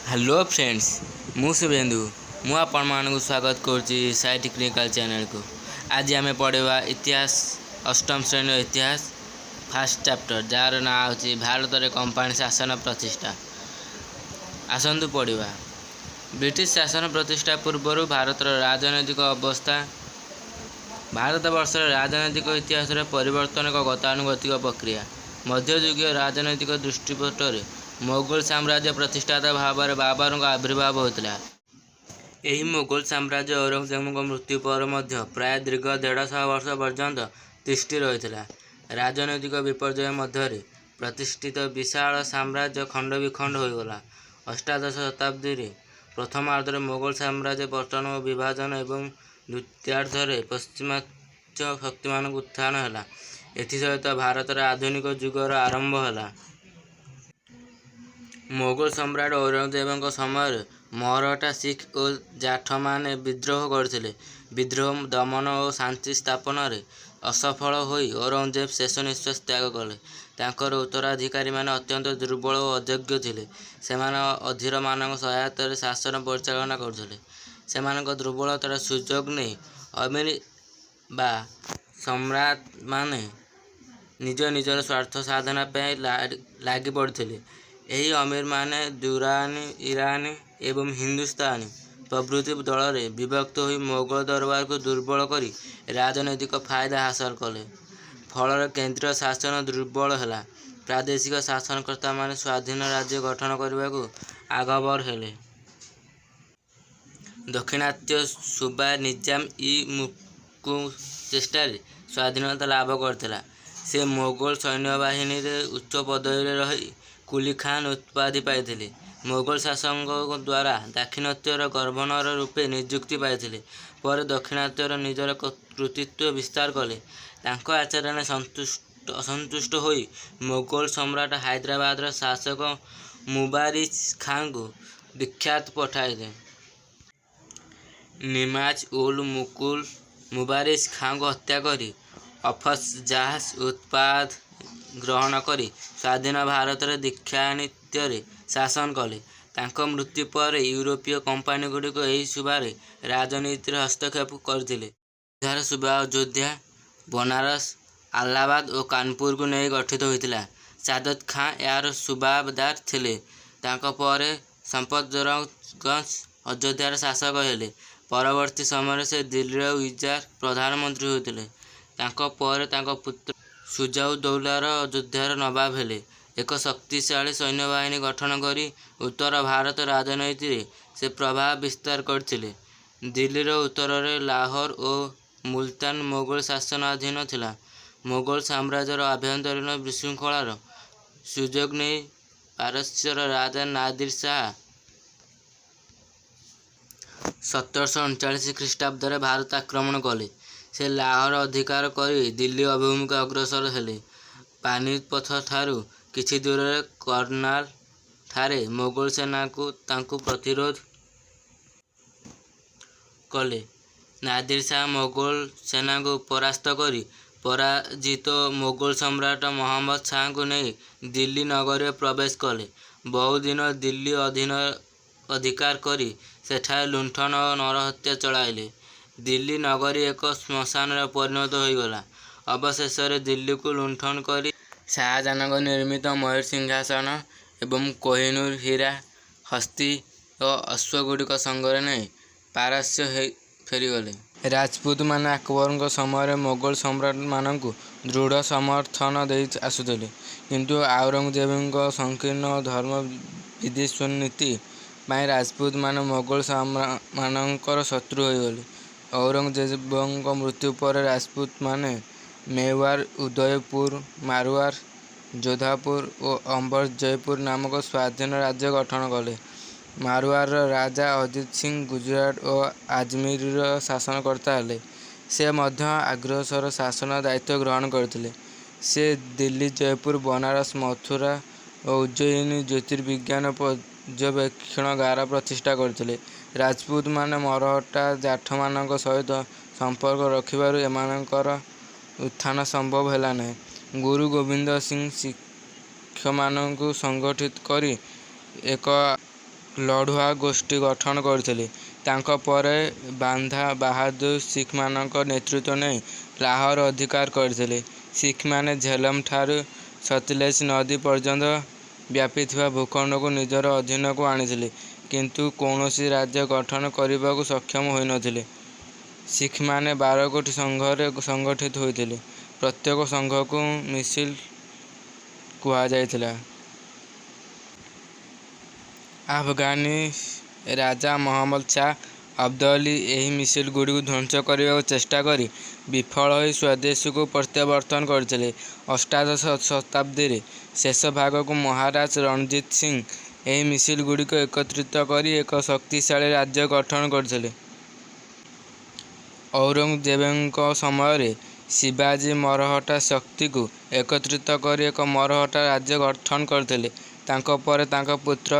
Hello friends, मु शुभेन्दु मु आपण मानक स्वागत करुच्ची साई टेक्निकल चैनल को। आज आम पढ़ा इतिहास अष्टम श्रेणी इतिहास फास्ट चैप्टर जार ना होची भारत रे कंपानी शासन प्रतिष्ठा। आसंतु पढ़ा। ब्रिटिश शासन प्रतिष्ठा पूर्व भारत राजनैतिक अवस्था। भारत वर्ष राजनैतिक इतिहास परिवर्तन एक गतानुगतिक प्रक्रिया। मध्ययुगीय राजनैतिक दृष्टिपट मोगल साम्राज्य प्रतिष्ठाता भाव में बाबर आविर्भाव होता। यही मोगल साम्राज्य औरंगजेब मृत्यु पर प्राय दीर्घ 150 वर्ष पर्यंत तिष्ठि रही। राजनैतिक विपर्यय मध्य प्रतिष्ठित विशाल साम्राज्य खंड विखंड होगला। अष्टादश शताब्दी प्रथमार्धରେ मोगल साम्राज्य पतन और विभाजन एवं द्वितीयार्धରେ पश्चिमात्य शक्तिमान उत्थान है। एसत भारत आधुनिक जुगर आरंभ है। मोगल सम्राट औरंगजेब समय मराठा सिख और जाठ माने विद्रोह करते। विद्रोह दमन और शांति स्थापन असफल होई औरंगजेब शेष निश्वास त्याग कले। तांकर उत्तराधिकारी माने अत्यंत दुर्बल और अयोग्य थिले। सेमाने अधीर मानक सहायतार शासन परिचालना करथिले। सेमानक दुर्बलतार सुजोग नै अमीर बा सम्राट माने निज निजर स्वार्थ साधना पे लागी पड़थिले। यही अमीर माने दुरानी ईरानी एवं हिंदुस्तानी प्रभृति दल में विभक्त हो मोगल दरबार को दुर्बल करी राजनैतिक फायदा हासिल कले। फल केंद्रीय शासन दुर्बल है। प्रादेशिक शासनकर्ता माने स्वाधीन राज्य गठन करने को आगभर हेले। दक्षिणात्य सुबा निजाम इ मुल्क चेष्टा स्वाधीनता लाभ करता। से मोगल सैन्यबाहिनी उच्च पदवी रही कुली खान उपाधि पाई। मोगल शासकों द्वारा दाक्षिणात्यर गवर्नर रूपे नियुक्ति पाई। पर दक्षिणात्यर निजर कृतित्व विस्तार कले। तांको आचरण असंतुष्ट होई मोगल सम्राट हैदराबाद शासक मुबारिज खान को विख्यात पठाइले। निमाज उल मुकुल मुबारिज खान को हत्या करी अफजजाह उत्पाद ग्रहण करी स्वाधीन भारत दीक्षानित्य शासन कले। तांको मृत्यु पर यूरोपीय कंपानी गुड़िक यही सुबारे राजनीति हस्तक्षेप करथिले। यार सुबा अयोध्या बनारस अलाहाबाद और कानपुर को नहीं गठित होता। सादत खां यार सुबादार थिले। तांको परे संपतजोरगंज अयोध्यार शासक हेले। परवर्ती समय से दिल्ली विजार प्रधानमंत्री होते। तांको परे तांको पुत्र सुजाउद्दौलार अयोध्यार नवाब हेले। एक शक्तिशाली सैन्यबाहिनी गठन करी उत्तर भारत राजनीति से प्रभाव विस्तार करथिले। दिल्लीर उत्तर में लाहौर और मुल्तान मोगल शासनाधीन थिला। मोगल साम्राज्यर आभ्यंतरीण विशृंखलार सुजोग नहीं पारस्यर राजा नादिर शाह 1739 ख्रीष्टाब्द भारत आक्रमण कले। से लाहौर अधिकार करी दिल्ली अभिमुखे अग्रसर हेले। पानीपथ ठारू किछि दूर करनाल ठारे मोगल सेना को तांकु प्रतिरोध कले। नादिर शाह मोगल सेना को परास्त करी पराजित मोगल सम्राट मोहम्मद शाह को नहीं दिल्ली नगर प्रवेश कले। बहु दिन दिल्ली अधीन अधिकार करी सेठारे लुंठन और नरहत्या चलाइले। दिल्ली नगरी एक श्मशान परिणत होगला। अवशेष दिल्ली को लुंठन करी शाहजहां निर्मित मयूर सिंहासन एवं कोहिनूर हीरा हस्ती और अश्वगुड़िक संगरे नहीं पारस्य फेरीगले। राजपूत माने अकबर समय मोगल सम्राट मानक दृढ़ समर्थन दे आसुले। किंतु औरंगजेब संकीर्ण धर्म विद्वेष नीति राजपूत माने मोगल मानकर शत्रु होगले। औरंगजेब मृत्यु पर राजपूत माने मेवाड़ उदयपुर मारवाड़ जोधपुर और अंबर जयपुर नामक स्वाधीन राज्य गठन कले। मारवाड़ राजा अजीत सिंह गुजरात और आजमेर शासनकर्ता हेले। से मध्य अग्रसर शासन दायित्व ग्रहण करते। से दिल्ली जयपुर बनारस मथुरा और उज्जयिनी ज्योतिर्विज्ञान पर्यवेक्षणागार प्रतिष्ठा करते। राजपूत माने मराठा जाठ मानक सहित संपर्क रखिबारु एमानकर उत्थान संभव हैला नहीं। गुरु गोविंद सिंह सिख मानक संगठित करी एक ଲଢ଼ୁଆ ଗୋଷ୍ଠୀ ଗଠନ କରିଥିଲେ। ତାଙ୍କ ପରେ ବାନ୍ଦା ବାହାଦୁର ଶିଖମାନଙ୍କ ନେତୃତ୍ୱ ନେଇ ଲାହୋର ଅଧିକାର କରିଥିଲେ। ଶିଖମାନେ ଝେଲମ ଠାରୁ ସତଲେଜ ନଦୀ ପର୍ଯ୍ୟନ୍ତ ବ୍ୟାପିଥିବା ଭୂଖଣ୍ଡକୁ ନିଜର ଅଧୀନକୁ ଆଣିଥିଲେ, କିନ୍ତୁ କୌଣସି ରାଜ୍ୟ ଗଠନ କରିବାକୁ ସକ୍ଷମ ହୋଇନଥିଲେ। ଶିଖମାନେ 12ଗୋଟି ସଂଘରେ ସଂଗଠିତ ହୋଇଥିଲେ। ପ୍ରତ୍ୟେକ ସଂଘକୁ ମିସିଲ କୁହାଯାଇଥିଲା। ଆଫଗାନି ରାଜା ମହମ୍ମଦ ଶାହ ଅବ୍ଦାଲି ଏହି ମିସିଲଗୁଡ଼ିକୁ ଧ୍ୱଂସ କରିବାକୁ ଚେଷ୍ଟା କରି ବିଫଳ ହୋଇ ସ୍ୱଦେଶକୁ ପ୍ରତ୍ୟାବର୍ତ୍ତନ କରିଥିଲେ। ଅଷ୍ଟାଦଶ ଶତାବ୍ଦୀର ଶେଷ ଭାଗକୁ ମହାରାଜ ରଣଜିତ ସିଂ ଏହି ମିସିଲଗୁଡ଼ିକୁ ଏକତ୍ରିତ କରି ଏକ ଶକ୍ତିଶାଳୀ ରାଜ୍ୟ ଗଠନ କରିଥିଲେ। ଔରଙ୍ଗଜେବଙ୍କ ସମୟରେ ଶିବାଜୀ ମରହଟ୍ଟା ଶକ୍ତିକୁ ଏକତ୍ରିତ କରି ଏକ ମରହଟ୍ଟା ରାଜ୍ୟ ଗଠନ କରିଥିଲେ। ତାଙ୍କ ପରେ ତାଙ୍କ ପୁତ୍ର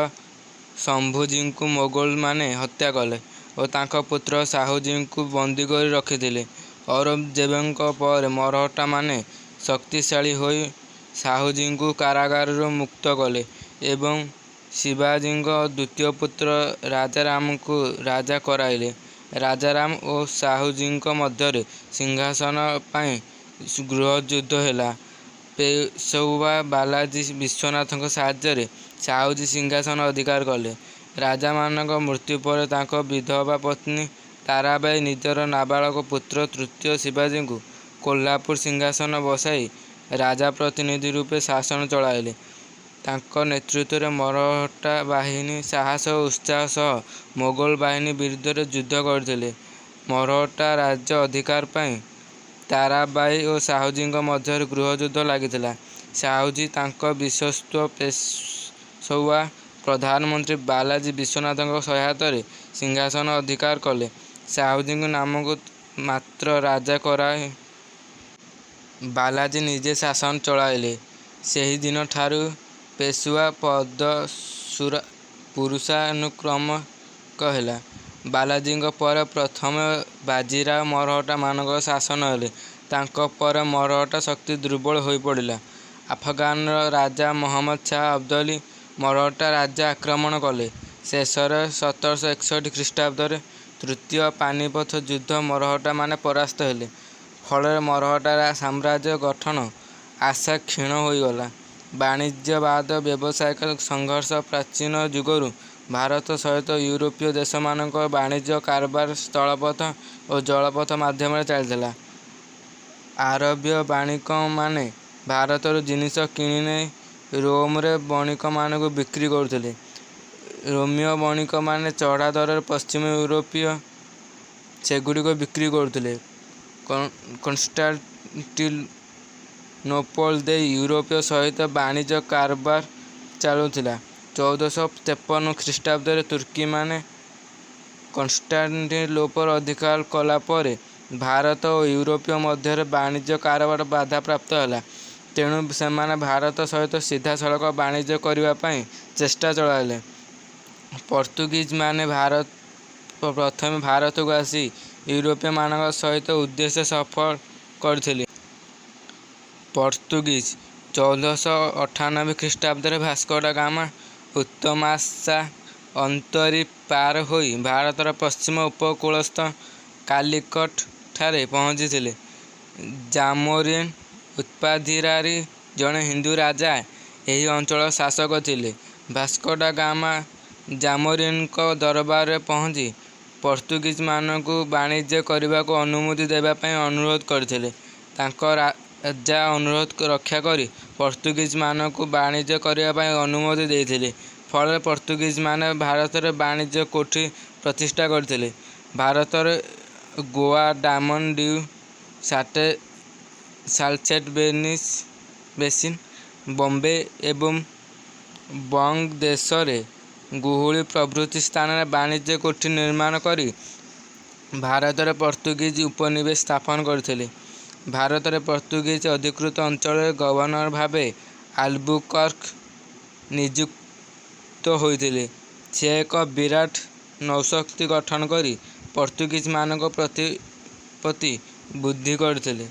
ଶମ୍ଭୁଜୀଙ୍କୁ ମୋଗଲମାନେ ହତ୍ୟା କଲେ ଓ ତାଙ୍କ ପୁତ୍ର ଶାହୁଜୀଙ୍କୁ ବନ୍ଦୀ କରି ରଖିଥିଲେ। ଔରଙ୍ଗଜେବଙ୍କ ପରେ ମରହଟ୍ଟାମାନେ ଶକ୍ତିଶାଳୀ ହୋଇ ଶାହୁଜୀଙ୍କୁ କାରାଗାରରୁ ମୁକ୍ତ କଲେ ଏବଂ ଶିବାଜୀଙ୍କ ଦ୍ୱିତୀୟ ପୁତ୍ର ରାଜାରାମଙ୍କୁ ରାଜା କରାଇଲେ। ରାଜାରାମ ଓ ଶାହୁଜୀଙ୍କ ମଧ୍ୟରେ ସିଂହାସନ ପାଇଁ ଗୃହଯୁଦ୍ଧ ହେଲା। ପେଶୱା ବାଲାଜୀ ବିଶ୍ୱନାଥଙ୍କ ସାହାଯ୍ୟରେ ଶାହୁଜୀ ସିଂହାସନ ଅଧିକାର କଲେ। ରାଜାମାନଙ୍କ ମୃତ୍ୟୁ ପରେ ତାଙ୍କ ବିଧବା ପତ୍ନୀ ତାରାବାଈ ନିଜର ନାବାଳକ ପୁତ୍ର ତୃତୀୟ ଶିବାଜୀଙ୍କୁ କୋହ୍ଲାପୁର ସିଂହାସନ ବସାଇ ରାଜପ୍ରତିନିଧି ରୂପେ ଶାସନ ଚଳାଇଲେ। ତାଙ୍କ ନେତୃତ୍ୱରେ ମରହଟ୍ଟା ବାହିନୀ ସାହସ ଓ ଉତ୍ସାହ ସହ ମୋଗଲ ବାହିନୀ ବିରୁଦ୍ଧରେ ଯୁଦ୍ଧ କରିଥିଲେ। ମରହଟ୍ଟା ରାଜ୍ୟ ଅଧିକାର ପାଇଁ ତାରାବାଈ ଓ ଶାହୁଜୀଙ୍କ ମଧ୍ୟରେ ଗୃହଯୁଦ୍ଧ ଲାଗିଥିଲା। ଶାହୁଜୀ ତାଙ୍କ ବିଶ୍ୱସ୍ତ ପେଶୱା ପ୍ରଧାନମନ୍ତ୍ରୀ ବାଲାଜୀ ବିଶ୍ୱନାଥଙ୍କ ସହାୟତାରେ ସିଂହାସନ ଅଧିକାର କଲେ। ଶାହୁଜୀଙ୍କ ନାମକୁ ମାତ୍ର ରାଜା କରାଇ ବାଲାଜୀ ନିଜେ ଶାସନ ଚଳାଇଲେ। ସେହିଦିନଠାରୁ ପେଶୱା ପଦ ପୁରୁଷାନୁକ୍ରମିକ ହେଲା। ବାଲାଜୀଙ୍କ ପରେ ପ୍ରଥମେ ବାଜିରାଓ ମରହଟ୍ଟାମାନଙ୍କର ଶାସନ ହେଲେ। ତାଙ୍କ ପରେ ମରହଟ୍ଟା ଶକ୍ତି ଦୁର୍ବଳ ହୋଇପଡ଼ିଲା। ଆଫଗାନର ରାଜା ମହମ୍ମଦ ଶାହ ଅବ୍ଦାଲି ମରହଟ୍ଟା ରାଜ୍ୟ ଆକ୍ରମଣ କଲେ। ଶେଷରେ 1761 ଖ୍ରୀଷ୍ଟାବ୍ଦରେ ତୃତୀୟ ପାନିପଥ ଯୁଦ୍ଧ ମରହଟ୍ଟାମାନେ ପରାସ୍ତ ହେଲେ। ଫଳରେ ମରହଟ୍ଟା ସାମ୍ରାଜ୍ୟ ଗଠନ ଆଶା କ୍ଷୀଣ ହୋଇଗଲା। ବାଣିଜ୍ୟବାଦ ବ୍ୟବସାୟିକ ସଂଘର୍ଷ ପ୍ରାଚୀନ ଯୁଗରୁ ଭାରତ ସହିତ ୟୁରୋପୀୟ ଦେଶମାନଙ୍କର ବାଣିଜ୍ୟ କାରବାର ସ୍ଥଳପଥ ଓ ଜଳପଥ ମାଧ୍ୟମରେ ଚାଲିଥିଲା। ଆରବୀୟ ବଣିକମାନେ ଭାରତରୁ ଜିନିଷ କିଣିନେଇ ରୋମରେ ବଣିକମାନଙ୍କୁ ବିକ୍ରି କରୁଥିଲେ। ରୋମୀୟ ବଣିକମାନେ ଚଢ଼ା ଦରରେ ପଶ୍ଚିମ ୟୁରୋପୀୟ ସେଗୁଡ଼ିକ ବିକ୍ରି କରୁଥିଲେ। କନଷ୍ଟାଣ୍ଟିନୋପଲ ଦେଇ ୟୁରୋପୀୟ ସହିତ ବାଣିଜ୍ୟ କାରବାର ଚାଲୁଥିଲା। 1453 ଖ୍ରୀଷ୍ଟାବ୍ଦରେ ତୁର୍କୀମାନେ କନଷ୍ଟାଣ୍ଟିନୋପଲ ଅଧିକାର କଲା ପରେ ଭାରତ ଓ ୟୁରୋପୀୟ ମଧ୍ୟରେ ବାଣିଜ୍ୟ କାରବାର ବାଧାପ୍ରାପ୍ତ ହେଲା। ତେଣୁ ସେମାନେ ଭାରତ ସହିତ ସିଧାସଳଖ ବାଣିଜ୍ୟ କରିବା ପାଇଁ ଚେଷ୍ଟା ଚଳାଇଲେ। ପର୍ତ୍ତୁଗୀଜମାନେ ପ୍ରଥମେ ଭାରତକୁ ଆସି ୟୁରୋପୀୟମାନଙ୍କ ସହିତ ଉଦ୍ଦେଶ୍ୟ ସଫଳ କରିଥିଲେ। ପର୍ତ୍ତୁଗୀଜ 1498 ଖ୍ରୀଷ୍ଟାବ୍ଦରେ ଭାସ୍କୋ ଡା ଗାମା ଉତ୍ତମାଶା ଅନ୍ତରୀ ପାର ହୋଇ ଭାରତର ପଶ୍ଚିମ ଉପକୂଳସ୍ଥ କାଲିକଟ ଠାରେ ପହଞ୍ଚିଥିଲେ। ଜାମୋରିନ ଉତ୍ପାଧିରାରୀ ଜଣେ ହିନ୍ଦୁ ରାଜା ଏହି ଅଞ୍ଚଳର ଶାସକ ଥିଲେ। ଭାସ୍କୋ ଡା ଗାମା ଜାମୋରିନଙ୍କ ଦରବାରରେ ପହଞ୍ଚି ପର୍ତ୍ତୁଗୀଜମାନଙ୍କୁ ବାଣିଜ୍ୟ କରିବାକୁ ଅନୁମତି ଦେବା ପାଇଁ ଅନୁରୋଧ କରିଥିଲେ। ତାଙ୍କ ରାଜା ଅନୁରୋଧ ରକ୍ଷା କରି ପର୍ତ୍ତୁଗୀଜମାନଙ୍କୁ ବାଣିଜ୍ୟ କରିବା ପାଇଁ ଅନୁମତି ଦେଇଥିଲେ। ଫଳରେ ପର୍ତ୍ତୁଗୀଜମାନେ ଭାରତରେ ବାଣିଜ୍ୟ କୋଠି ପ୍ରତିଷ୍ଠା କରିଥିଲେ। ଭାରତରେ ଗୋଆ, ଡାମନ ଡିଉ, ସାଲସେଟ ବେସିନ, ବମ୍ବେ ଏବଂ ବଙ୍ଗ ଦେଶରେ ଗୁହୁଳି ପ୍ରଭୃତି ସ୍ଥାନରେ ବାଣିଜ୍ୟ କୋଠି ନିର୍ମାଣ କରି ଭାରତରେ ପର୍ତ୍ତୁଗୀଜ ଉପନିବେଶ ସ୍ଥାପନ କରିଥିଲେ। ଭାରତରେ ପର୍ତ୍ତୁଗୀଜ ଅଧିକୃତ ଅଞ୍ଚଳରେ ଗଭର୍ଣ୍ଣର ଭାବେ ଆଲବୁକର୍କ ନିଯୁକ୍ତ ହୋଇଥିଲେ। ସେ ଏକ ବିରାଟ ନୌଶକ୍ତି ଗଠନ କରି ପର୍ତ୍ତୁଗୀଜମାନଙ୍କ ପ୍ରତିପତ୍ତି ବୃଦ୍ଧି କରିଥିଲେ।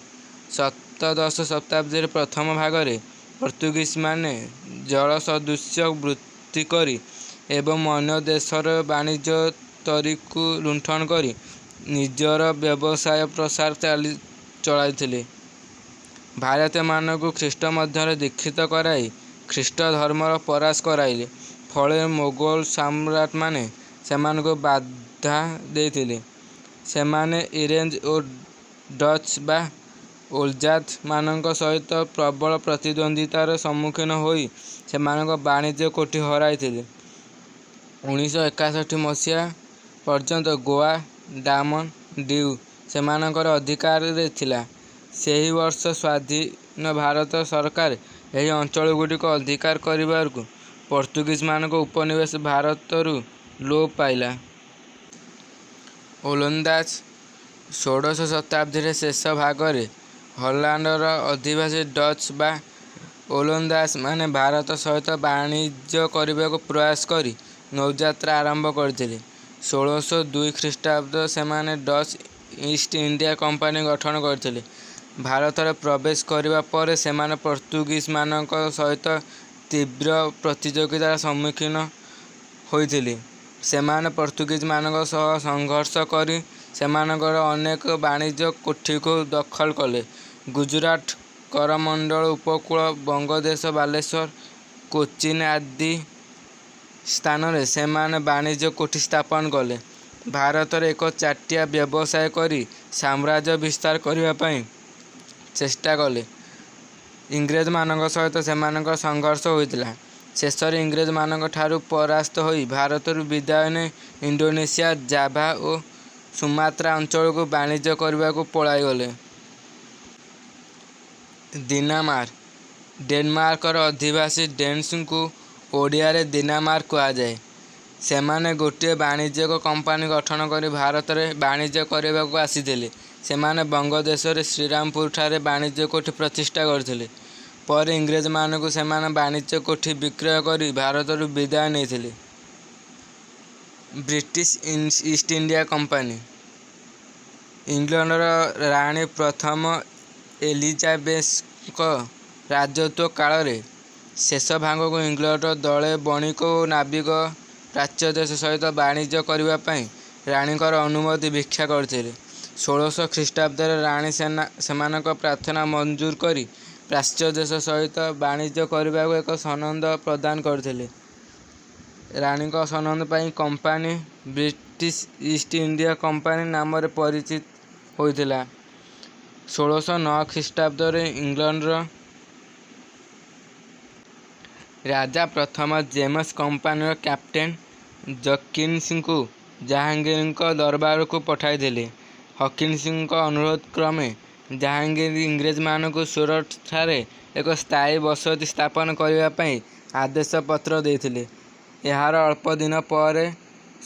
ସପ୍ତଦଶ ଶତାବ୍ଦୀର ପ୍ରଥମ ଭାଗରେ ପର୍ତ୍ତୁଗୀଜମାନେ ଜଳସଦୃଶ ବୃତ୍ତି କରି ଏବଂ ଅନ୍ୟ ଦେଶର ବାଣିଜ୍ୟ ତରିକୁ ଲୁଣ୍ଠନ କରି ନିଜର ବ୍ୟବସାୟ ପ୍ରସାର ଚଳାଇଥିଲେ। ଭାରତୀୟମାନଙ୍କୁ ଖ୍ରୀଷ୍ଟ ମଧ୍ୟରେ ଦୀକ୍ଷିତ କରାଇ ଖ୍ରୀଷ୍ଟ ଧର୍ମର ପରାସ କରାଇଲେ। ଫଳରେ ମୋଗଲ ସମ୍ରାଟମାନେ ସେମାନଙ୍କୁ ବାଧା ଦେଇଥିଲେ। ସେମାନେ ଇଂରେଜ ଓ ଡଚ୍ ବା ଓଲଜାତ ମାନଙ୍କ ସହିତ ପ୍ରବଳ ପ୍ରତିଦ୍ୱନ୍ଦ୍ୱିତାର ସମ୍ମୁଖୀନ ହୋଇ ସେମାନଙ୍କ ବାଣିଜ୍ୟ କୋଠି ହରାଇଥିଲେ। 1961 ମସିହା ପର୍ଯ୍ୟନ୍ତ ଗୋଆ, ଡାମନ, ଡିଉ ସେମାନଙ୍କର ଅଧିକାରରେ ଥିଲା। ସେହି ବର୍ଷ ସ୍ୱାଧୀନ ଭାରତ ସରକାର ଏହି ଅଞ୍ଚଳଗୁଡ଼ିକ ଅଧିକାର କରିବାରୁ ପର୍ତ୍ତୁଗୀଜମାନଙ୍କ ଉପନିବେଶ ଭାରତରୁ ଲୋପ ପାଇଲା। ଓଲନ୍ଦାଜ 16ଶ ଶତାବ୍ଦୀର ଶେଷ ଭାଗରେ ହଲାଣ୍ଡର ଅଧିବାସୀ ଡଚ୍ ବା ଓଲନ୍ଦାଜମାନେ ଭାରତ ସହିତ ବାଣିଜ୍ୟ କରିବାକୁ ପ୍ରୟାସ କରି ନୌଯାତ୍ରା ଆରମ୍ଭ କରିଥିଲେ। 1602 ଖ୍ରୀଷ୍ଟାବ୍ଦ ସେମାନେ ଡଚ୍ ଇଷ୍ଟ ଇଣ୍ଡିଆ କମ୍ପାନୀ ଗଠନ କରିଥିଲେ। ଭାରତରେ ପ୍ରବେଶ କରିବା ପରେ ସେମାନେ ପର୍ତ୍ତୁଗୀଜମାନଙ୍କ ସହିତ ତୀବ୍ର ପ୍ରତିଯୋଗିତାର ସମ୍ମୁଖୀନ ହୋଇଥିଲେ। ସେମାନେ ପର୍ତ୍ତୁଗୀଜମାନଙ୍କ ସହ ସଂଘର୍ଷ କରି ସେମାନଙ୍କର ଅନେକ ବାଣିଜ୍ୟ କୋଠିକୁ ଦଖଲ କଲେ। ଗୁଜରାଟ, କରମଣ୍ଡଳ ଉପକୂଳ, ବଙ୍ଗଦେଶ, ବାଲେଶ୍ୱର, କୋଚିନ ଆଦି ସ୍ଥାନରେ ସେମାନେ ବାଣିଜ୍ୟ କୋଠି ସ୍ଥାପନ କଲେ। ଭାରତରେ ଏକ ଚାଟିଆ ବ୍ୟବସାୟ କରି ସାମ୍ରାଜ୍ୟ ବିସ୍ତାର କରିବା ପାଇଁ ଚେଷ୍ଟା କଲେ। ଇଂରେଜମାନଙ୍କ ସହିତ ସେମାନଙ୍କର ସଂଘର୍ଷ ହୋଇଥିଲା। ଶେଷରେ ଇଂରେଜମାନଙ୍କ ଠାରୁ ପରାସ୍ତ ହୋଇ ଭାରତରୁ ବିଦାୟ ନେଇ ଇଣ୍ଡୋନେସିଆ, ଜାଭା ଓ ସୁମାତ୍ରା ଅଞ୍ଚଳକୁ ବାଣିଜ୍ୟ କରିବାକୁ ପଳାଇଗଲେ। ଦିନାମାର ଡେନମାର୍କର ଅଧିବାସୀ ଡେନ୍ସଙ୍କୁ ଓଡ଼ିଆରେ ଦିନାମାର କୁହାଯାଏ। ସେମାନେ ଗୋଟିଏ ବାଣିଜ୍ୟିକ କମ୍ପାନୀ ଗଠନ କରି ଭାରତରେ ବାଣିଜ୍ୟ କରିବାକୁ ଆସିଥିଲେ। ସେମାନେ ବଙ୍ଗଦେଶରେ ଶ୍ରୀରାମପୁରଠାରେ ବାଣିଜ୍ୟ କୋଠି ପ୍ରତିଷ୍ଠା କରିଥିଲେ। ପରେ ଇଂରେଜମାନଙ୍କୁ ସେମାନେ ବାଣିଜ୍ୟ କୋଠି ବିକ୍ରୟ କରି ଭାରତରୁ ବିଦାୟ ନେଇଥିଲେ। ବ୍ରିଟିଶ ଇଷ୍ଟ ଇଣ୍ଡିଆ କମ୍ପାନୀ ଇଂଲଣ୍ଡର ରାଣୀ ପ୍ରଥମ ଏଲିଜାବେଥଙ୍କ ରାଜତ୍ୱ କାଳରେ ଶେଷ ଭାଗକୁ ଇଂଲଣ୍ଡର ଦଳେ ବଣିକ ଓ ନାବିକ ପ୍ରାଚ୍ୟ ଦେଶ ସହିତ ବାଣିଜ୍ୟ କରିବା ପାଇଁ ରାଣୀଙ୍କର ଅନୁମତି ଭିକ୍ଷା କରିଥିଲେ। 1600 ଖ୍ରୀଷ୍ଟାବ୍ଦରେ ରାଣୀ ସେମାନଙ୍କ ପ୍ରାର୍ଥନା ମଞ୍ଜୁର କରି ପ୍ରାଚ୍ୟ ଦେଶ ସହିତ ବାଣିଜ୍ୟ କରିବାକୁ ଏକ ସନଦ ପ୍ରଦାନ କରିଥିଲେ। ରାଣୀଙ୍କ ସନଦ ପାଇଁ company British East India company ନାମରେ ପରିଚିତ ହୋଇଥିଲା। 1609 ଖ୍ରୀଷ୍ଟାବ୍ଦରେ ଇଂଲଣ୍ଡର ରାଜା ପ୍ରଥମ ଜେମ୍ସ କମ୍ପାନୀର କ୍ୟାପ୍ଟେନ ହକିନ୍ସଙ୍କୁ ଜାହାଙ୍ଗୀରଙ୍କ ଦରବାରକୁ ପଠାଇଥିଲେ। ହକିନ୍ସଙ୍କ ଅନୁରୋଧ କ୍ରମେ ଜାହାଙ୍ଗୀର ଇଂରେଜମାନଙ୍କୁ ସୁରଟଠାରେ ଏକ ସ୍ଥାୟୀ ବସତି ସ୍ଥାପନ କରିବା ପାଇଁ ଆଦେଶ ପତ୍ର ଦେଇଥିଲେ। ଏହାର ଅଳ୍ପ ଦିନ ପରେ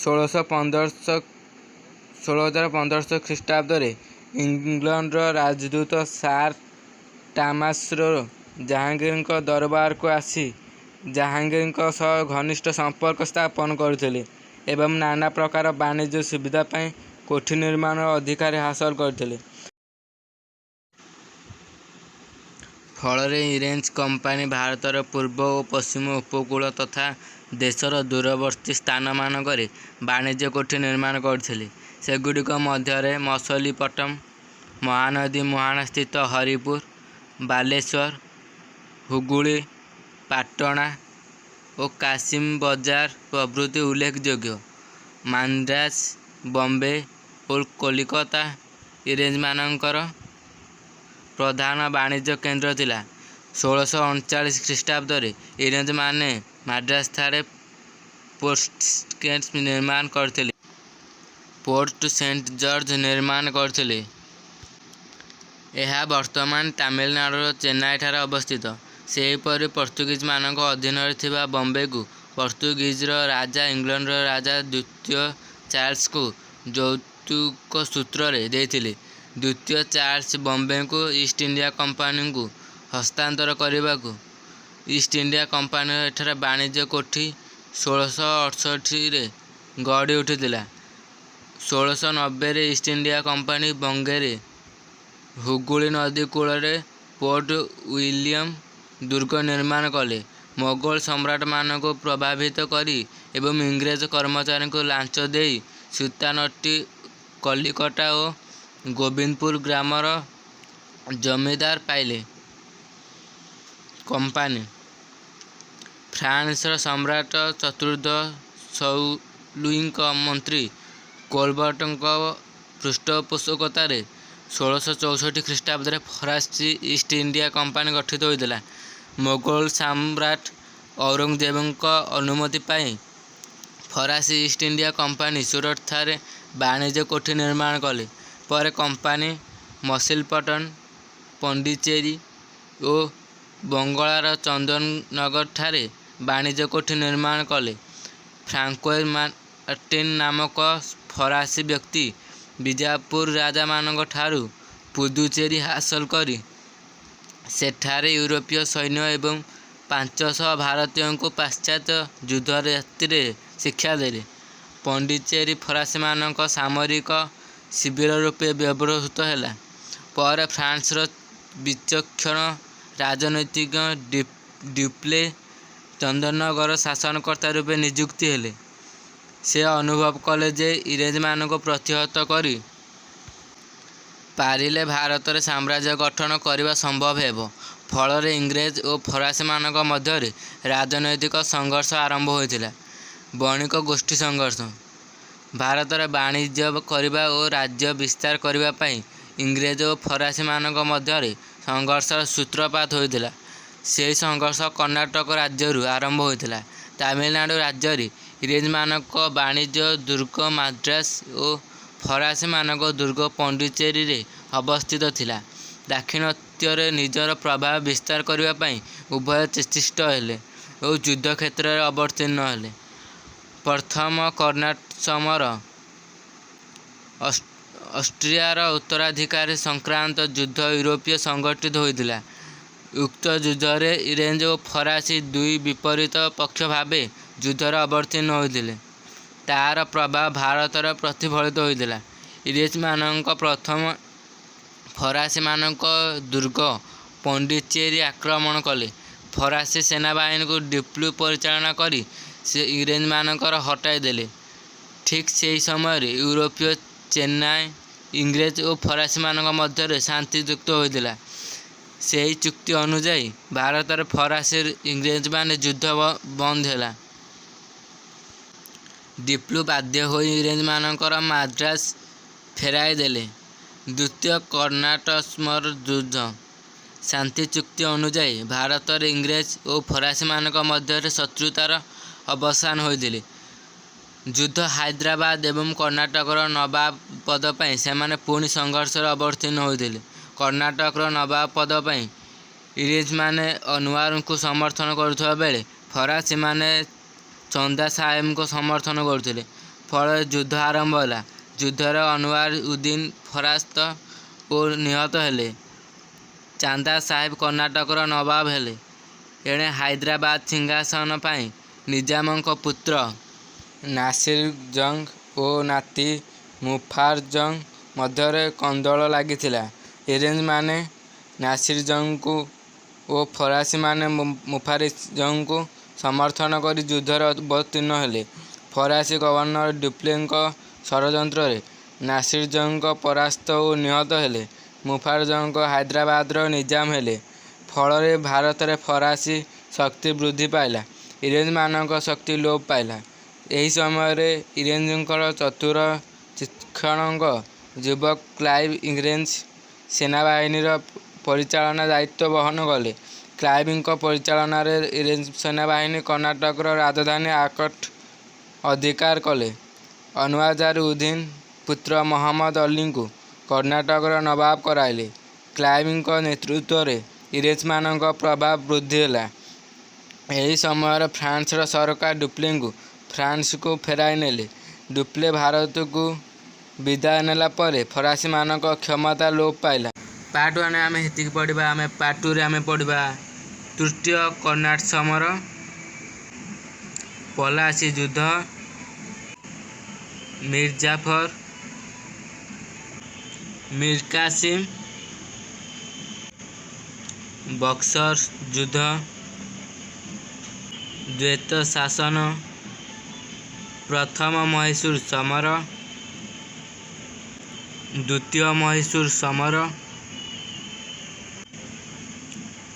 1615 ଖ୍ରୀଷ୍ଟାବ୍ଦରେ ଇଂଲଣ୍ଡର ରାଜଦୂତ ସାର୍ ଟାମାସ ରୋ ଜାହାଙ୍ଗୀରଙ୍କ ଦରବାରକୁ ଆସି ଜାହାଙ୍ଗୀରଙ୍କ ସହ ଘନିଷ୍ଠ ସମ୍ପର୍କ ସ୍ଥାପନ କରିଥିଲେ ଏବଂ ନାନା ପ୍ରକାର ବାଣିଜ୍ୟ ସୁବିଧା ପାଇଁ କୋଠି ନିର୍ମାଣର ଅଧିକାର ହାସଲ କରିଥିଲେ। ଫଳରେ ଇଂରେଜ କମ୍ପାନୀ ଭାରତର ପୂର୍ବ ଓ ପଶ୍ଚିମ ଉପକୂଳ ତଥା ଦେଶର ଦୂରବର୍ତ୍ତୀ ସ୍ଥାନମାନଙ୍କରେ ବାଣିଜ୍ୟ କୋଠି ନିର୍ମାଣ କରିଥିଲେ। ସେଗୁଡ଼ିକ ମଧ୍ୟରେ ମଛଲିପଟ୍ଟନମ, ମହାନଦୀ ମୁହାଣ ସ୍ଥିତ ହରିପୁର, ବାଲେଶ୍ୱର, ହୁଗୁଳି, ପାଟଣା ଓ କାସିମ ବଜାର ପ୍ରଭୃତି ଉଲ୍ଲେଖଯୋଗ୍ୟ। ମାନ୍ଦ୍ରାଜ, ବମ୍ବେ ଓ କଲିକତା ଇଂରେଜମାନଙ୍କର ପ୍ରଧାନ ବାଣିଜ୍ୟ କେନ୍ଦ୍ର ଥିଲା। 1639 ଖ୍ରୀଷ୍ଟାବ୍ଦରେ ଇଂରେଜମାନେ ମାଡ୍ରାସଠାରେ ପୋର୍ଟ ନିର୍ମାଣ କରିଥିଲେ। ପୋର୍ଟ ସେଣ୍ଟ ଜର୍ଜ ନିର୍ମାଣ କରିଥିଲେ। ଏହା ବର୍ତ୍ତମାନ ତାମିଲନାଡୁର ଚେନ୍ନାଇଠାରେ ଅବସ୍ଥିତ। ସେହିପରି ପର୍ତ୍ତୁଗୀଜମାନଙ୍କ ଅଧୀନରେ ଥିବା ବମ୍ବେକୁ ପର୍ତ୍ତୁଗୀଜର ରାଜା ଇଂଲଣ୍ଡର ରାଜା ଦ୍ୱିତୀୟ ଚାର୍ଲ୍ସଙ୍କୁ ଯୌତୁକ ସୂତ୍ରରେ ଦେଇଥିଲେ। ଦ୍ୱିତୀୟ ଚାର୍ଲ୍ସ ବମ୍ବେକୁ ଇଷ୍ଟ ଇଣ୍ଡିଆ କମ୍ପାନୀକୁ ହସ୍ତାନ୍ତର କରିବାକୁ ଇଷ୍ଟ ଇଣ୍ଡିଆ କମ୍ପାନୀର ଏଠାରେ ବାଣିଜ୍ୟ କୋଠି 1668ରେ ଗଢ଼ି ଉଠିଥିଲା। 1690ରେ ଇଷ୍ଟ ଇଣ୍ଡିଆ କମ୍ପାନୀ ବଙ୍ଗେରେ ହୁଗୁଳି ନଦୀ କୂଳରେ ପୋର୍ଟ ୱିଲିୟମ ଦୁର୍ଗ ନିର୍ମାଣ କଲେ। ମୋଗଲ ସମ୍ରାଟମାନଙ୍କୁ ପ୍ରଭାବିତ କରି ଏବଂ ଇଂରେଜ କର୍ମଚାରୀଙ୍କୁ ଲାଞ୍ଚ ଦେଇ ସୁଲତାନଟି କଲିକଟା ଓ ଗୋବିନ୍ଦପୁର ଗ୍ରାମର ଜମିଦାର ପାଇଲେ। କମ୍ପାନୀ ଫ୍ରାନ୍ସର ସମ୍ରାଟ ଚତୁର୍ଥ ଲୁଇଙ୍କ ମନ୍ତ୍ରୀ କୋଲବର୍ଟଙ୍କ ପୃଷ୍ଠପୋଷକତାରେ 1664 ଖ୍ରୀଷ୍ଟାବ୍ଦରେ ଫରାସୀ ଇଷ୍ଟ ଇଣ୍ଡିଆ କମ୍ପାନୀ ଗଠିତ ହୋଇଥିଲା। ମୋଗଲ ସମ୍ରାଟ ଔରଙ୍ଗଜେବଙ୍କ ଅନୁମତି ପାଇ ଫରାସୀ ଇଷ୍ଟ ଇଣ୍ଡିଆ କମ୍ପାନୀ ସୁରତଠାରେ ବାଣିଜ୍ୟ କୋଠି ନିର୍ମାଣ କଲେ। ପରେ କମ୍ପାନୀ ମଛଲିପଟନ, ପଣ୍ଡିଚେରୀ ଓ ବଙ୍ଗଳାର ଚନ୍ଦନନଗରଠାରେ ବାଣିଜ୍ୟ କୋଠି ନିର୍ମାଣ କଲେ। ଫ୍ରାଙ୍କୋଇସ୍ ମାର୍ଟିନ ନାମକ ଫରାସୀ ବ୍ୟକ୍ତି ବିଜାପୁର ରାଜାମାନଙ୍କ ଠାରୁ ପୁଦୁଚେରୀ ହାସଲ କରି ସେଠାରେ ୟୁରୋପୀୟ ସୈନ୍ୟ ଏବଂ 500 ଭାରତୀୟଙ୍କୁ ପାଶ୍ଚାତ୍ୟ ଯୁଦ୍ଧନୀତିରେ ଶିକ୍ଷା ଦେଲେ। ପଣ୍ଡିଚେରୀ ଫରାସୀମାନଙ୍କ ସାମରିକ ଶିବିର ରୂପେ ବ୍ୟବହୃତ ହେଲା। ପରେ ଫ୍ରାନ୍ସର ବିଚକ୍ଷଣ ରାଜନୈତିଜ୍ଞ ଡ୍ୟୁପ୍ଲେ ଚନ୍ଦନନଗର ଶାସନକର୍ତ୍ତା ରୂପେ ନିଯୁକ୍ତ ହେଲେ। ସେ ଅନୁଭବ କଲେ ଯେ ଇଂରେଜମାନଙ୍କୁ ପ୍ରତିହତ କରି ପାରିଲେ ଭାରତରେ ସାମ୍ରାଜ୍ୟ ଗଠନ କରିବା ସମ୍ଭବ ହେବ। ଫଳରେ ଇଂରେଜ ଓ ଫରାସୀମାନଙ୍କ ମଧ୍ୟରେ ରାଜନୈତିକ ସଂଘର୍ଷ ଆରମ୍ଭ ହୋଇଥିଲା। ବଣିକ ଗୋଷ୍ଠୀ ସଂଘର୍ଷ ଭାରତରେ ବାଣିଜ୍ୟ କରିବା ଓ ରାଜ୍ୟ ବିସ୍ତାର କରିବା ପାଇଁ ଇଂରେଜ ଓ ଫରାସୀମାନଙ୍କ ମଧ୍ୟରେ ସଂଘର୍ଷର ସୂତ୍ରପାତ ହୋଇଥିଲା। ସେହି ସଂଘର୍ଷ କର୍ଣ୍ଣାଟକ ରାଜ୍ୟରୁ ଆରମ୍ଭ ହୋଇଥିଲା। ତାମିଲନାଡୁ ରାଜ୍ୟରେ ଇଂରେଜମାନଙ୍କ ବାଣିଜ୍ୟ ଦୁର୍ଗ ମାଡ୍ରାସ ଓ ଫରାସୀମାନଙ୍କ ଦୁର୍ଗ ପଣ୍ଡିଚେରୀରେ ଅବସ୍ଥିତ ଥିଲା। ଦାକ୍ଷିଣାତ୍ୟରେ ନିଜର ପ୍ରଭାବ ବିସ୍ତାର କରିବା ପାଇଁ ଉଭୟ ଚେଷ୍ଟିତ ହେଲେ ଓ ଯୁଦ୍ଧ କ୍ଷେତ୍ରରେ ଅବତୀର୍ଣ୍ଣ ହେଲେ। ପ୍ରଥମ କର୍ଣ୍ଣାଟ ସମର ଅଷ୍ଟ୍ରିଆର ଉତ୍ତରାଧିକାର ସଂକ୍ରାନ୍ତ ଯୁଦ୍ଧ ୟୁରୋପରେ ସଂଗଠିତ ହୋଇଥିଲା। ଉକ୍ତ ଯୁଦ୍ଧରେ ଇଂରେଜ ଓ ଫରାସୀ ଦୁଇ ବିପରୀତ ପକ୍ଷ ଭାବେ ଯୁଦ୍ଧରେ ଅବତୀର୍ଣ୍ଣ ହୋଇଥିଲେ। ତାହାର ପ୍ରଭାବ ଭାରତରେ ପ୍ରତିଫଳିତ ହୋଇଥିଲା। ଇଂରେଜମାନଙ୍କ ପ୍ରଥମେ ଫରାସୀମାନଙ୍କ ଦୁର୍ଗ ପଣ୍ଡିଚେରୀ ଆକ୍ରମଣ କଲେ। ଫରାସୀ ସେନାବାହିନୀକୁ ଡ୍ୟୁପ୍ଲେ ପରିଚାଳନା କରି ସେ ଇଂରେଜମାନଙ୍କର ହଟାଇ ଦେଲେ। ଠିକ୍ ସେହି ସମୟରେ ୟୁରୋପୀୟ ଚେନ୍ନାଇ ଇଂରେଜ ଓ ଫରାସୀମାନଙ୍କ ମଧ୍ୟରେ ଶାନ୍ତି ଚୁକ୍ତି ହୋଇଥିଲା। ସେହି ଚୁକ୍ତି ଅନୁଯାୟୀ ଭାରତରେ ଫରାସୀ ଇଂରେଜମାନେ ଯୁଦ୍ଧ ବନ୍ଦ ହେଲା। ଡ୍ୟୁପ୍ଲେ ବାଧ୍ୟ ହୋଇ ଇଂରେଜମାନଙ୍କର ମାଡ୍ରାସ ଫେରାଇ ଦେଲେ। ଦ୍ୱିତୀୟ କର୍ଣ୍ଣାଟ ସମର ଯୁଦ୍ଧ ଶାନ୍ତି ଚୁକ୍ତି ଅନୁଯାୟୀ ଭାରତରେ ଇଂରେଜ ଓ ଫରାସୀମାନଙ୍କ ମଧ୍ୟରେ ଶତ୍ରୁତାର ଅବସାନ ହୋଇଥିଲା। ଯୁଦ୍ଧ ହାଇଦ୍ରାବାଦ ଏବଂ କର୍ଣ୍ଣାଟକର ନବାବ ପଦ ପାଇଁ ସେମାନେ ପୁଣି ସଂଘର୍ଷରେ ଅବତୀର୍ଣ୍ଣ ହୋଇଥିଲେ। କର୍ଣ୍ଣାଟକର ନବାବ ପଦ ପାଇଁ ଇଂରେଜମାନେ ଅନୱାରଙ୍କୁ ସମର୍ଥନ କରୁଥିବା ବେଳେ ଫରାସୀମାନେ ଚନ୍ଦା ସାହେବଙ୍କୁ ସମର୍ଥନ କରୁଥିଲେ। ଫଳରେ ଯୁଦ୍ଧ ଆରମ୍ଭ ହେଲା। ଯୁଦ୍ଧରେ ଅନୱାର ଉଦ୍ଦିନ ପରାସ୍ତ ଓ ନିହତ ହେଲେ। ଚାନ୍ଦା ସାହେବ କର୍ଣ୍ଣାଟକର ନବାବ ହେଲେ। ଏଣେ ହାଇଦ୍ରାବାଦ ସିଂହାସନ ପାଇଁ ନିଜାମଙ୍କ ପୁତ୍ର ନାସିର ଜଙ୍ଗ ଓ ନାତି ମୁଜାଫର ଜଙ୍ଗ ମଧ୍ୟରେ କନ୍ଦଳ ଲାଗିଥିଲା। ଇଂରେଜମାନେ ନାସିର ଜଙ୍ଗଙ୍କୁ ଓ ଫରାସୀମାନେ ମୁଜାଫର ଜଙ୍ଗଙ୍କୁ ସମର୍ଥନ କରି ଯୁଦ୍ଧରେ ଅବତୀର୍ଣ୍ଣ ହେଲେ। ଫରାସୀ ଗଭର୍ଣ୍ଣର ଡ୍ୟୁପ୍ଲେଙ୍କ ଷଡ଼ଯନ୍ତ୍ରରେ ନାସିର ଜଙ୍ଗ ପରାସ୍ତ ଓ ନିହତ ହେଲେ। ମୁଜାଫର ଜଙ୍ଗ ହାଇଦ୍ରାବାଦର ନିଜାମ ହେଲେ। ଫଳରେ ଭାରତରେ ଫରାସୀ ଶକ୍ତି ବୃଦ୍ଧି ପାଇଲା, ଇଂରେଜମାନଙ୍କ ଶକ୍ତି ଲୋପ ପାଇଲା। ଏହି ସମୟରେ ଇଂରେଜଙ୍କର ଚତୁର ଚିତ୍କ୍ଷଣଙ୍କ ଯୁବକ କ୍ଲାଇଭ ଇଂରେଜ ସେନାବାହିନୀର ପରିଚାଳନା ଦାୟିତ୍ୱ ବହନ କଲେ। କ୍ଲାଇଭଙ୍କ ପରିଚାଳନାରେ ଇଂରେଜ ସେନାବାହିନୀ କର୍ଣ୍ଣାଟକର ରାଜଧାନୀ ଆକଟ ଅଧିକାର କଲେ। ଅନୱାର ଉଦ୍ଦିନ ପୁତ୍ର ମହମ୍ମଦ ଅଲିଙ୍କୁ କର୍ଣ୍ଣାଟକର ନବାବ କରାଇଲେ। କ୍ଲାଇଭଙ୍କ ନେତୃତ୍ୱରେ ଇଂରେଜମାନଙ୍କ ପ୍ରଭାବ ବୃଦ୍ଧି ହେଲା। ଏହି ସମୟରେ ଫ୍ରାନ୍ସର ସରକାର ଡ୍ୟୁପ୍ଲେଙ୍କୁ ଫ୍ରାନ୍ସକୁ ଫେରାଇ ନେଲେ। ଡ୍ୟୁପ୍ଲେ ଭାରତକୁ ବିଦାୟ ନେଲା ପରେ ଫରାସୀମାନଙ୍କ କ୍ଷମତା ଲୋପ ପାଇଲା। ପାର୍ଟ 1 ଆମେ ହେତିକି ପଢ଼ିବା। ଆମେ ପାର୍ଟ 2ରେ ଆମେ ପଢ଼ିବା ତୃତୀୟ କର୍ଣ୍ଣାଟ ସମର, ପଲାସୀ ଯୁଦ୍ଧ, ମିର୍ଜାଫର, ମୀର କାସିମ, ବକ୍ସର ଯୁଦ୍ଧ, ଦ୍ୱୈତ ଶାସନ, प्रथम मैसूर समर, द्वितीय मैसूर समर,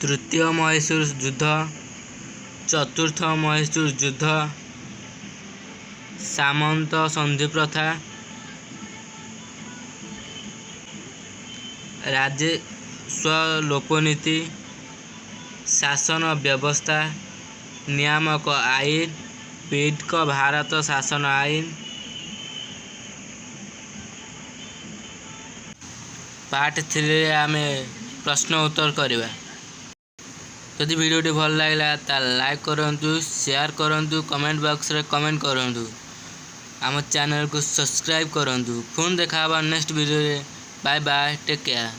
तृतीय मैसूर युद्ध, चतुर्थ मैसूर युद्ध, सामंत संधि प्रथा, राजस्व लोपनीति, शासन व्यवस्था, नियामक आईन, पीड़ित भारत शासन आईन। पार्ट 3 रे आमे प्रश्न उत्तर करवा। यदि वीडियोटी भल लगा तो लाइक करंतु, शेयर करंतु, कमेंट बॉक्स रे कमेंट करंतु, आम चैनल को सब्सक्राइब करंतु। पुन देखा नेक्स्ट वीडियो रे। Bye bye, take care.